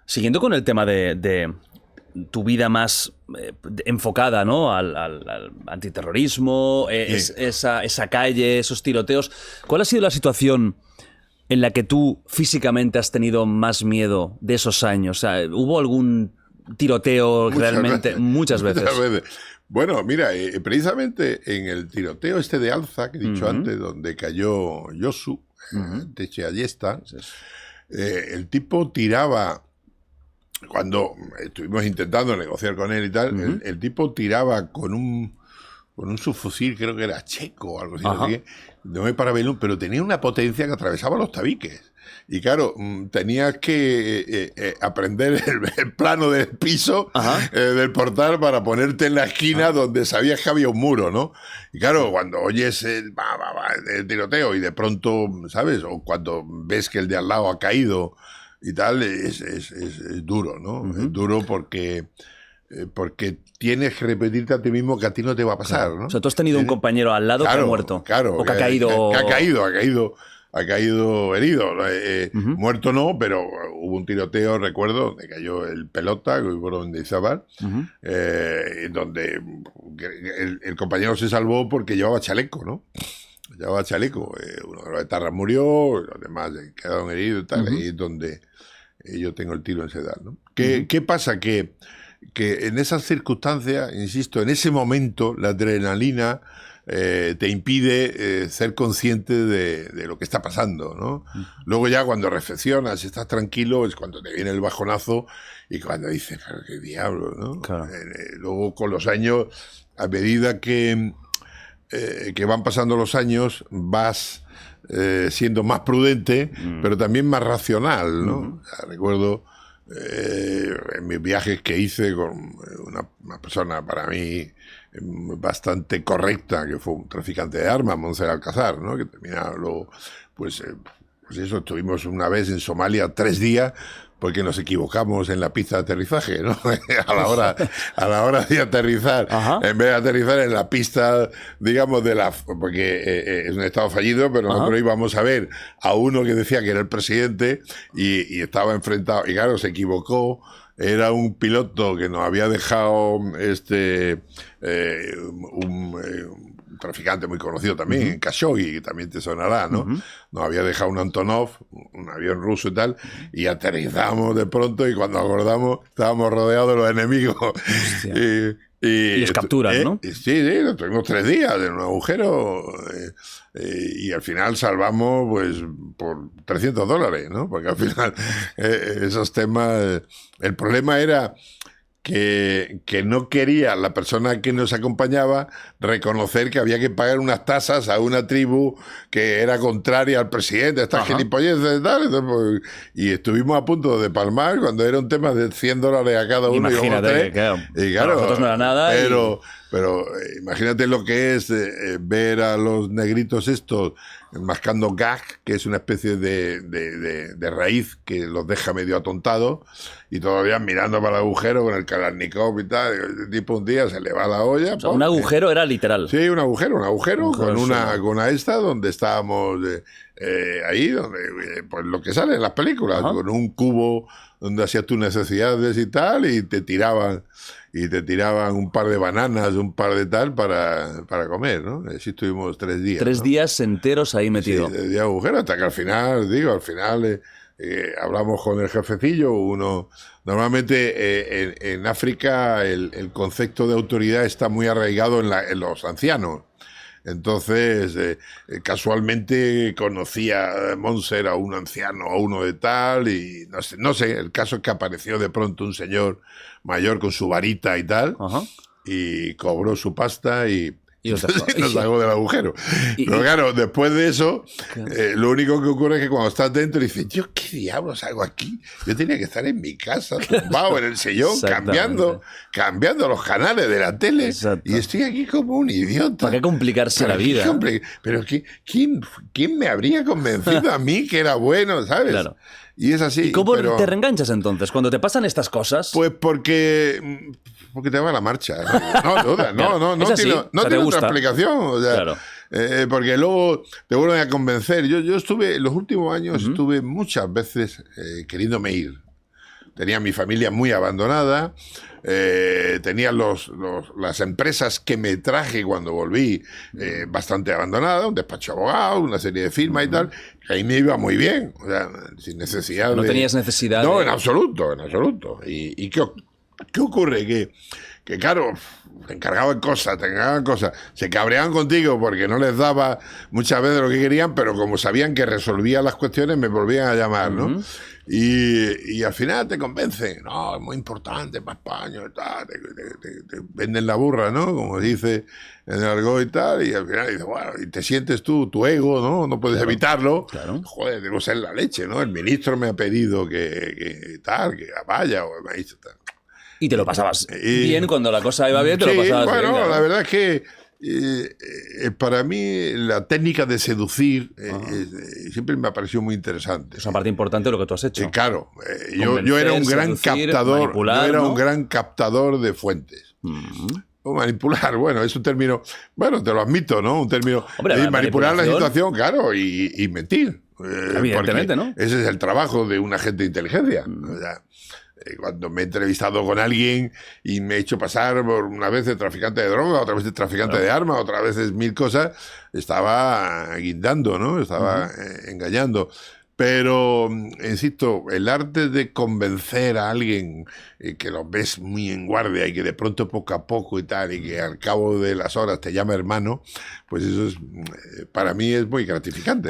Siguiendo con el tema de tu vida más enfocada, ¿no? al antiterrorismo, esa calle, esos tiroteos, ¿cuál ha sido la situación en la que tú físicamente has tenido más miedo de esos años? O sea, ¿hubo algún tiroteo realmente? Muchas veces. Bueno, mira, precisamente en el tiroteo este de Alza, que he dicho antes, donde cayó Yosu, Teche Ayesta, el tipo tiraba, cuando estuvimos intentando negociar con él y tal, el tipo tiraba con un subfusil, creo que era checo o algo así, no sé qué, no me parabellum, pero tenía una potencia que atravesaba los tabiques. Y claro, tenías que aprender el plano del piso del portal para ponerte en la esquina donde sabías que había un muro, ¿no? Y claro, cuando oyes el tiroteo y de pronto, ¿sabes? O cuando ves que el de al lado ha caído y tal, es duro, ¿no? Es duro porque tienes que repetirte a ti mismo que a ti no te va a pasar, ¿no? O sea, tú has tenido un compañero al lado que ha muerto. Claro, o que ha caído. Ha caído herido. Muerto no, pero hubo un tiroteo, recuerdo, donde cayó el pelota, que fueron de Izabal, donde el compañero se salvó porque llevaba chaleco, ¿no? Llevaba chaleco. Uno de los etarras murió, los demás quedaron heridos y tal, ahí es donde yo tengo el tiro en Sedal, ¿no? ¿Qué pasa? Que en esas circunstancias, insisto, en ese momento la adrenalina te impide ser consciente de lo que está pasando, ¿no? Luego ya cuando reflexionas, estás tranquilo, es cuando te viene el bajonazo y cuando dices, pero qué diablo, ¿no? Claro. Luego con los años, a medida que van pasando los años, vas siendo más prudente, pero también más racional, ¿no? O sea, recuerdo en mis viajes que hice con una persona para mí bastante correcta, que fue un traficante de armas, Monser Alcázar, ¿no? Que terminaron luego, pues eso, estuvimos una vez en Somalia 3 días porque nos equivocamos en la pista de aterrizaje, ¿no? a la hora de aterrizar, en vez de aterrizar en la pista, digamos, porque es un estado fallido, pero nosotros íbamos a ver a uno que decía que era el presidente y estaba enfrentado, y claro, se equivocó. Era un piloto que nos había dejado un traficante muy conocido también, en Khashoggi, que también te sonará, ¿no? Nos había dejado un Antonov, un avión ruso y tal, y aterrizamos de pronto y cuando acordamos estábamos rodeados de los enemigos. Y os capturan, ¿no? Sí, tuvimos 3 días en un agujero y al final salvamos pues por $300, ¿no? Porque al final esos temas... el problema era que no quería la persona que nos acompañaba reconocer que había que pagar unas tasas a una tribu que era contraria al presidente, estas gilipolleces y tal. Entonces, pues, y estuvimos a punto de palmar cuando era un tema de $100 a cada uno. Imagínate, y claro, nosotros no era nada. Pero imagínate lo que es ver a los negritos estos mascando gag, que es una especie de raíz que los deja medio atontados, y todavía mirando para el agujero con el Kalashnikov y tal. El tipo un día se le va la olla. O sea, un agujero era literal. Sí, un agujero con una esta donde estábamos ahí, donde pues lo que sale en las películas, con un cubo donde hacías tus necesidades y tal, y te tiraban un par de bananas, un par de tal para comer, ¿no? Así estuvimos 3 días. 3 días enteros ahí metido. Sí, de agujero, hasta que al final hablamos con el jefecillo. Normalmente en África el concepto de autoridad está muy arraigado en los ancianos. Entonces, casualmente conocía Monser a un anciano, a uno de tal, y no sé, el caso es que apareció de pronto un señor mayor con su varita y tal, y cobró su pasta y nos sacó del agujero. Pero claro, después de eso, lo único que ocurre es que cuando estás dentro dices, ¿yo qué diablos hago aquí? Yo tenía que estar en mi casa, tumbado en el sillón, cambiando los canales de la tele. Exacto. Y estoy aquí como un idiota. ¿Para qué complicarse la vida? Pero ¿quién me habría convencido a mí que era bueno, ¿sabes? Claro. Y es así. ¿Y cómo te reenganchas entonces cuando te pasan estas cosas? Pues porque te va la marcha. No tiene otra explicación. O sea, porque luego te vuelven a convencer. Yo estuve, los últimos años estuve muchas veces queriéndome ir. Tenía mi familia muy abandonada, tenía las empresas que me traje cuando volví bastante abandonadas, un despacho de abogados, una serie de firmas y tal, que ahí me iba muy bien, o sea, sin necesidad No tenías necesidad No, en absoluto, en absoluto. ¿Y qué ocurre? Que claro, te encargaban cosas, se cabreaban contigo porque no les daba muchas veces lo que querían, pero como sabían que resolvía las cuestiones, me volvían a llamar, ¿no? Y al final te convencen, no, es muy importante para España y tal, te venden la burra, ¿no? Como dice en el argot y tal, y al final dices, bueno, y te sientes tú, tu ego, ¿no? No puedes evitarlo. Claro. Joder, debo ser la leche, ¿no? El ministro me ha pedido que vaya, o me ha dicho tal. Y te lo pasabas bien cuando la cosa iba bien, te lo pasabas bien. Bueno, claro. la verdad es que para mí la técnica de seducir siempre me ha parecido muy interesante. Es una parte importante de lo que tú has hecho. Claro, yo era un gran captador, un gran captador de fuentes. O manipular, bueno, es un término, bueno, te lo admito, ¿no? Un término. Hombre, manipular la situación, claro, y mentir. Evidentemente, ¿no? Ese es el trabajo de un agente de inteligencia. O sea, cuando me he entrevistado con alguien y me he hecho pasar por una vez de traficante de droga, otra vez de traficante de armas, otra vez de mil cosas, estaba guindando, ¿no? Estaba engañando. Pero, insisto, el arte de convencer a alguien que lo ves muy en guardia y que de pronto poco a poco y tal, y que al cabo de las horas te llama hermano, pues eso es, para mí es muy gratificante.